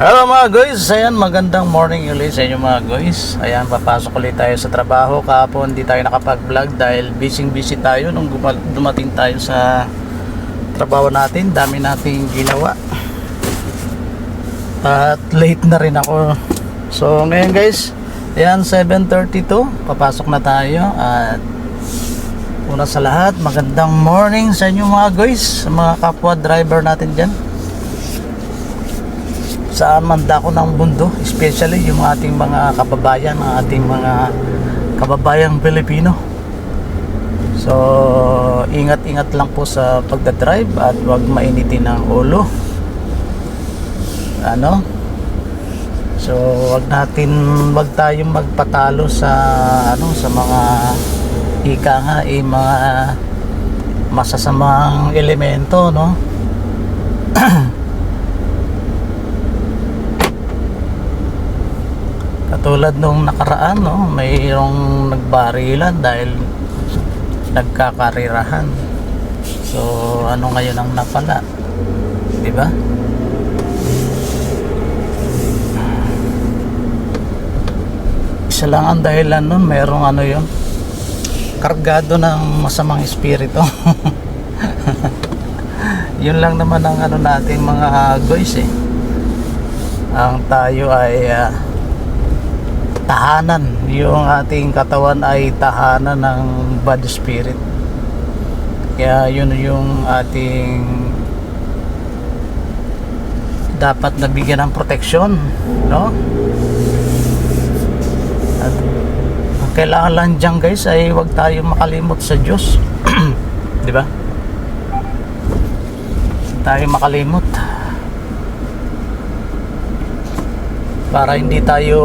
Hello mga guys, ayan magandang morning ulit sa inyo mga guys. Ayan, papasok ulit tayo sa trabaho. Kahapon hindi tayo nakapag-vlog dahil busy tayo nung dumating tayo sa trabaho natin. Dami nating ginawa at late na rin ako. So ngayon guys, ayan 7:32, papasok na tayo. At una sa lahat, magandang morning sa inyo mga guys, mga kapwa driver natin dyan sa mandako ng mundo, especially yung ating mga kababayan, ang ating mga kababayang Pilipino. So ingat-ingat lang po sa pagdadrive at huwag mainitin ang ulo. So wag tayong magpatalo sa sa mga ika nga mga masasamang elemento, no? Katulad nung nakaraan, no, mayroong nagbarilan dahil nagkakarirahan. So ano ngayon ang napala, di ba? Isa lang ang dahilan nun, mayroong yun, kargado ng masamang espiritu. Yun lang naman ang nating mga guys ang tayo ay tahanan, yung ating katawan ay tahanan ng bad spirit. Kaya yun yung ating dapat nabigyan ng proteksyon, no? At ang kailangan lang dyan guys ay huwag tayo makalimot sa Diyos. Di ba? Tayo makalimot para hindi tayo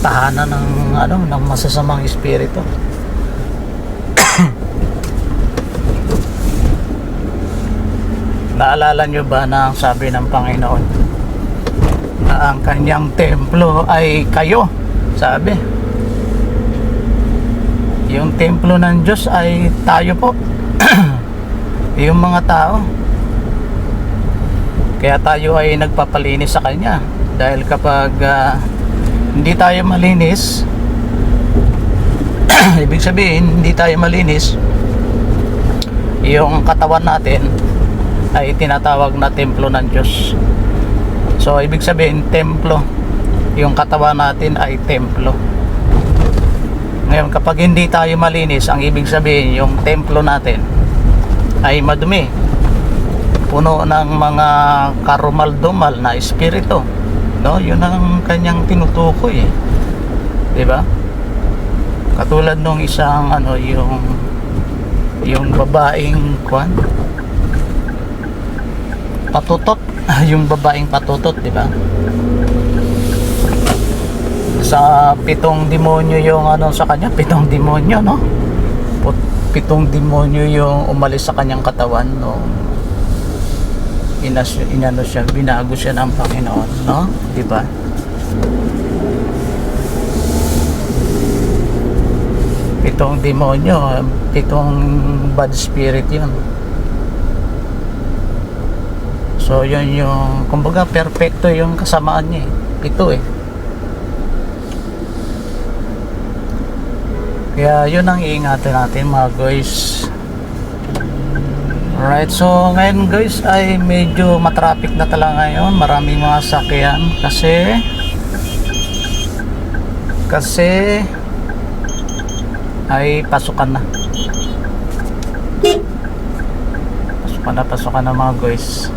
tahanan ng masasamang espiritu. Naalala nyo ba na ang sabi ng Panginoon na ang kanyang templo ay kayo? Sabi, yung templo ng Diyos ay tayo po. Yung mga tao. Kaya tayo ay nagpapalinis sa kanya. Dahil kapag hindi tayo malinis, ibig sabihin hindi tayo malinis, yung katawan natin ay tinatawag na templo ng Diyos. So ibig sabihin templo, yung katawan natin ay templo. Ngayon kapag hindi tayo malinis, ang ibig sabihin yung templo natin ay madumi, puno ng mga karumal-dumal na espiritu, no? Yun ang kanyang tinutukoy, di ba? Katulad nung isang yung babaeng patutot, yung babaeng patutot, di ba? Sa 7 demonyo yung sa kanya, 7 demonyo, no? 7 demonyo yung umalis sa kanyang katawan, no? Binago siya ng Panginoon, no? Di ba? Pitong demonyo, 7 bad spirit yun. So yun yung, kumbaga perfecto yung kasamaan niya ito Kaya yun ang iingatan natin mga guys. Alright, so ngayon guys ay medyo matraffic na talaga ngayon. Maraming mga sakyan kasi ay pasukan na mga guys.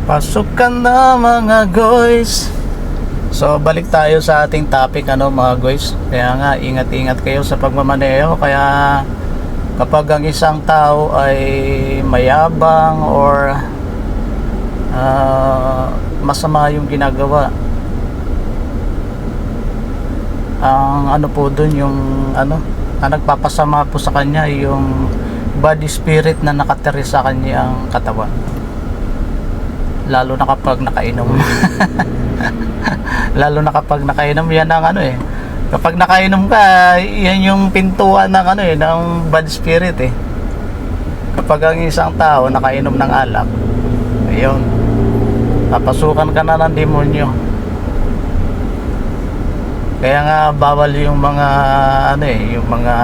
Pasukan na mga guys. So balik tayo sa ating topic mga guys. Kaya nga ingat-ingat kayo sa pagmamaneho. Kaya kapag ang isang tao ay mayabang or masama yung ginagawa, ang ano po dun, yung ano, ang nagpapasama po sa kanya yung body spirit na nakatira sa kanyang katawan, lalo na kapag nakainom. Lalo na kapag nakainom, yan ang ano kapag nakainom ka, yan yung pintuan ng ano ng bad spirit kapag ang isang tao nakainom ng alak, ayun, papasukan ka na ng demonyo. Kaya nga bawal yung mga yung mga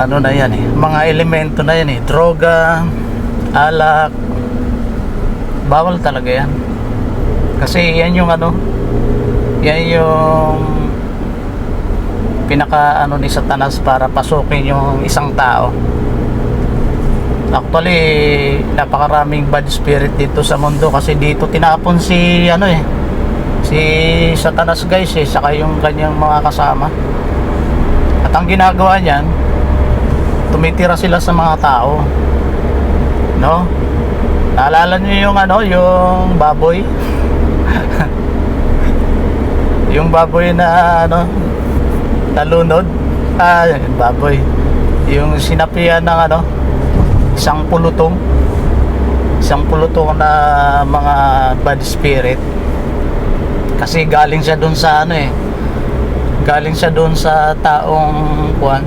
ano na yan mga elemento na yan droga, alak, bawal talaga yan. Kasi yan yung yan yung pinaka ni Satanas para pasukin yung isang tao. Actually, napakaraming bad spirit dito sa mundo kasi dito tinapon si si Satanas, guys, saka yung kanyang mga kasama. At ang ginagawa niyan, tumitira sila sa mga tao, no? Naalala niyo yung yung baboy? Yung baboy na nalunod, baboy, yung sinapian ng isang pulutong na mga bad spirit. Kasi galing siya doon sa galing siya doon sa taong kuwan,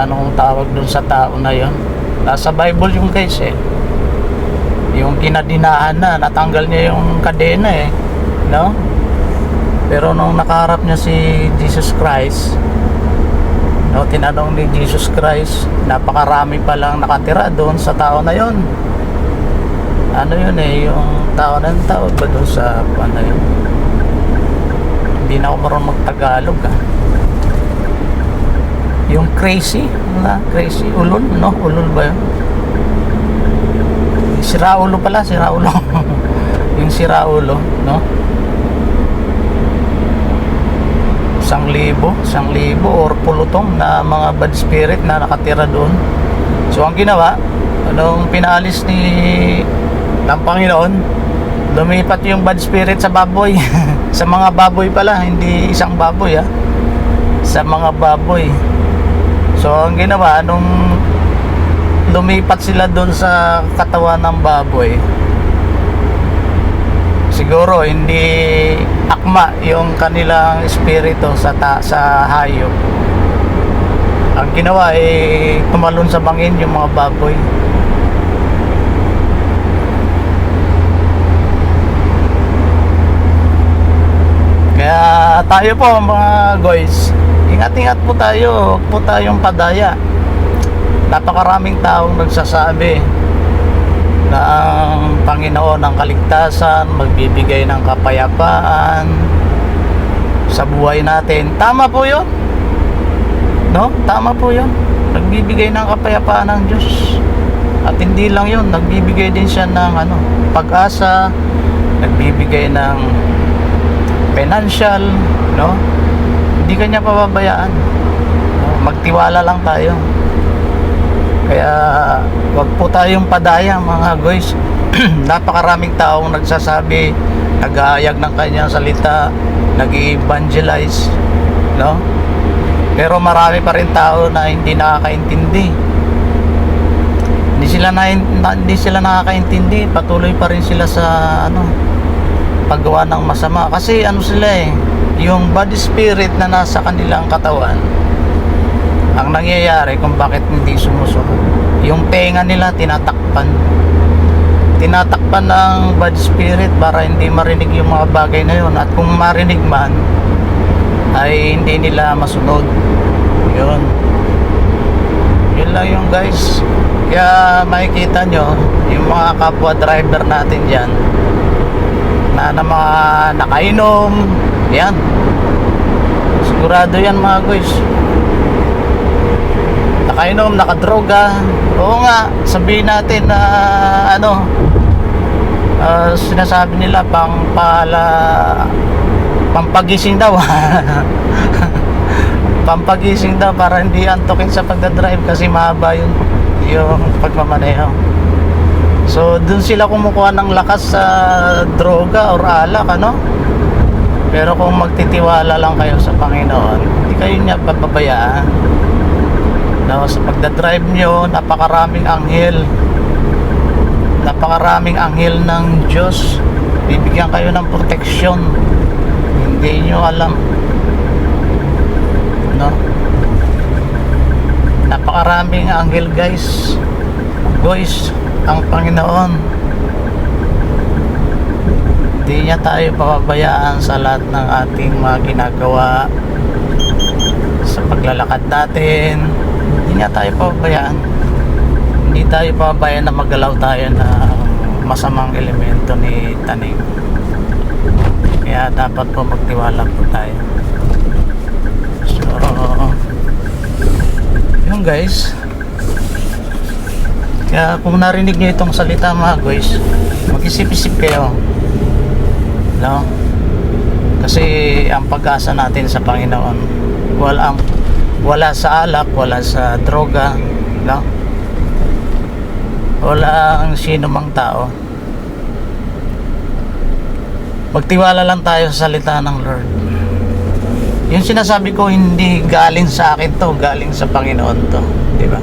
anong tawag doon sa tao na yon? Sa Bible yung guys yung kinadinahan na, natanggal niya yung kadena no? Pero nung nakaharap niya si Jesus Christ, no, tinanong ni Jesus Christ, napakarami pa lang nakatira doon sa tao na yon. Ano yun yung tao na yun, tawag ba doon sa ano yun? Hindi na ako marunong magtagalog yung crazy, crazy, ulol, no? Ulol ba yun? Siraulo pala, siraulo. Yung siraulo, no? 1,000 or pulutong na mga bad spirit na nakatira doon. So ang ginawa, nung pinaalis ng Panginoon, lumipat yung bad spirit sa baboy. Sa mga baboy pala, hindi isang baboy sa mga baboy. So ang ginawa, nung lumipat sila doon sa katawan ng baboy, siguro hindi akma yung kanilang espiritu sa hayop. Ang ginawa tumalon sa bangin yung mga baboy. Kaya tayo po mga guys, ingat-ingat po tayo, huwag po tayong padaya. Napakaraming taong nagsasabi na ang Panginoon ng kaligtasan, magbibigay ng kapayapaan sa buhay natin. Tama po yun, no? Tama po yun. Nagbibigay ng kapayapaan ng Diyos. At hindi lang yun, nagbibigay din siya ng pag-asa, nagbibigay ng financial, no? Hindi kanya pababayaan, no? Magtiwala lang tayo. Kaya wag po tayong padaya mga guys. Napakaraming taong nagsasabi, nag-aayag ng kanyang salita, nag-evangelize, no? Pero marami pa rin tao na hindi nakakaintindi. Hindi sila nakakaintindi, patuloy pa rin sila sa paggawa ng masama. Kasi sila yung body spirit na nasa kanilang katawan, ang nangyayari kung bakit hindi sumusunod, yung tenga nila tinatakpan ng bad spirit para hindi marinig yung mga bagay na yun, at kung marinig man ay hindi nila masunod. Yun lang yung guys. Kaya makikita nyo yung mga kapwa driver natin dyan na mga nakainom, yan, sigurado yan mga guys, nakainom, nakadroga. Oo nga, sabihin natin na sinasabi nila pampagising daw. pampagising daw para hindi antokin sa pagdadrive kasi mahaba yung pagmamaneho. So dun sila kumukuha ng lakas sa droga or alak, ano. Pero kung magtitiwala lang kayo sa Panginoon, hindi kayo niya papabayaan. No, sa pagdadrive nyo, napakaraming anghel ng Diyos. Bibigyan kayo ng proteksyon, hindi nyo alam, no? Napakaraming anghel, guys, ang Panginoon. Hindi niya tayo papabayaan sa lahat ng ating mga ginagawa, sa paglalakad natin. Hindi niya tayo papabayaan. Hindi tayo papabayaan na magalaw tayo na masamang elemento ni Taning. Kaya dapat po magtiwala po tayo. So yun, guys. Kaya kung narinig nyo itong salita, mga guys, mag-isip-isip kayo, no? Kasi ang pag-asa natin sa Panginoon, wala sa alak, wala sa droga, no? Wala ang sino mang tao. Magtiwala lang tayo sa salita ng Lord. Yung sinasabi ko, hindi galing sa akin to, galing sa Panginoon to, di ba?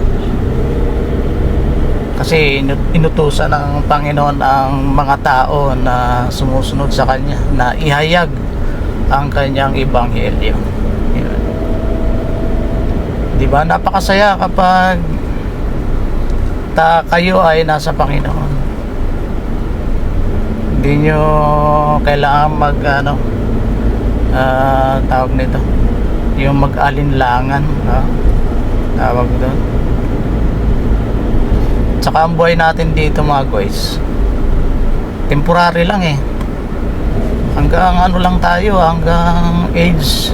Kasi inutusan ng Panginoon ang mga tao na sumusunod sa Kanya, na ihayag ang Kanyang ebanghelyo. Di ba? Napakasaya kapag kayo ay nasa Panginoon. Hindi nyo kailangan tawag nito, yung mag-alinlangan, no? Tawag doon. Tsaka ang buhay natin dito, mga guys, temporary lang eh. Hanggang ano lang tayo, hanggang age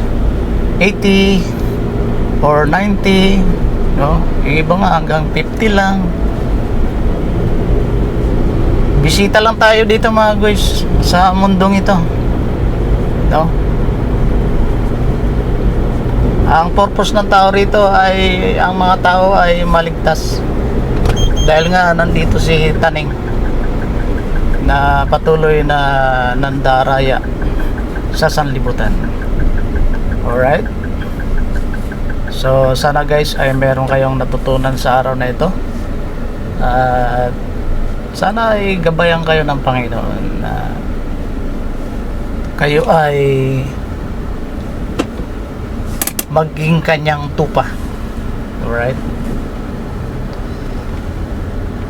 80 or 90, no? Yung iba nga hanggang 50 lang. Bisita lang tayo dito, mga guys, sa mundong ito, no? Ang purpose ng tao rito ay, ang mga tao ay maligtas. Dahil nga nandito si Taning na patuloy na nandaraya sa sanlibutan. Alright? So sana, guys, ay meron kayong natutunan sa araw na ito. At sana ay gabayan kayo ng Panginoon na kayo ay maging Kanyang tupa. Alright?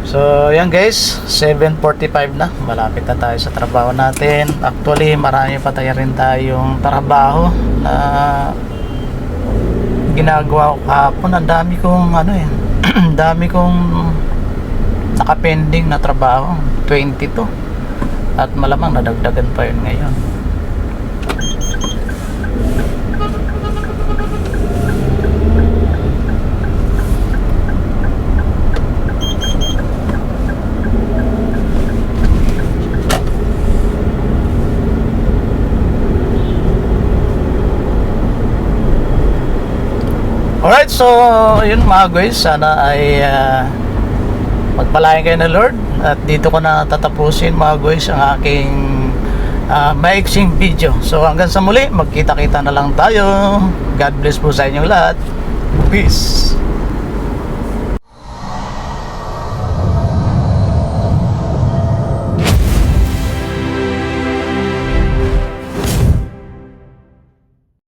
So yan, guys, 7:45 na. Malapit na tayo sa trabaho natin. Actually, marami pa tayo rin tayong trabaho na ginagawa ko kahapon. Ang dami kong dami kong nakapending na trabaho, 22. At malamang nadagdagan pa yun ngayon. Alright, so yun, mga guys, sana ay magpalain kayo ng Lord. At dito ko na tatapusin, mga guys, ang aking maiksing video. So hanggang sa muli, magkita-kita na lang tayo. God bless po sa inyong lahat. Peace.